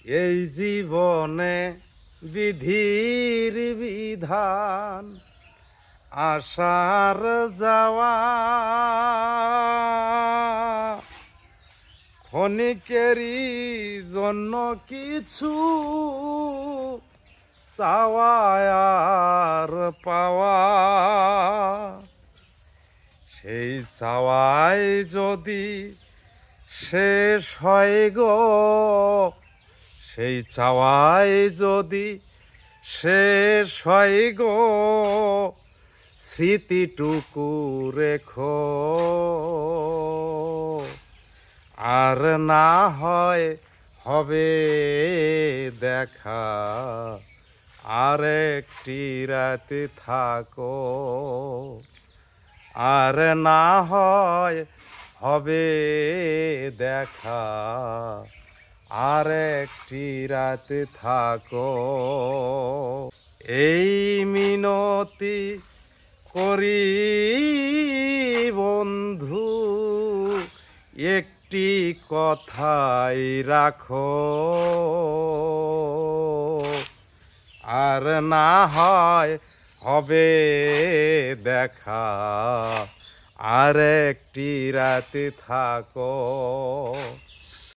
এই জীবনে বিধির বিধান আসার যাওয়া ক্ষণিকেরই জন্য কিছু চাওয়া আর পাওয়া, সেই চাওয়াই যদি শেষ হয় গো, সেই চাওয়াই যদি শেষ হয় গো, স্মৃতিটুকু রেখো। আর না হয় হবে দেখা, আর একটি রাতে থাকো। আর না হয় হবে দেখা, আর একটি রাতে থাকো। এই মিনতি করি বন্ধু, একটি কথাই রাখো। আর না হয় হবে দেখা, আর একটি রাতে থাকো।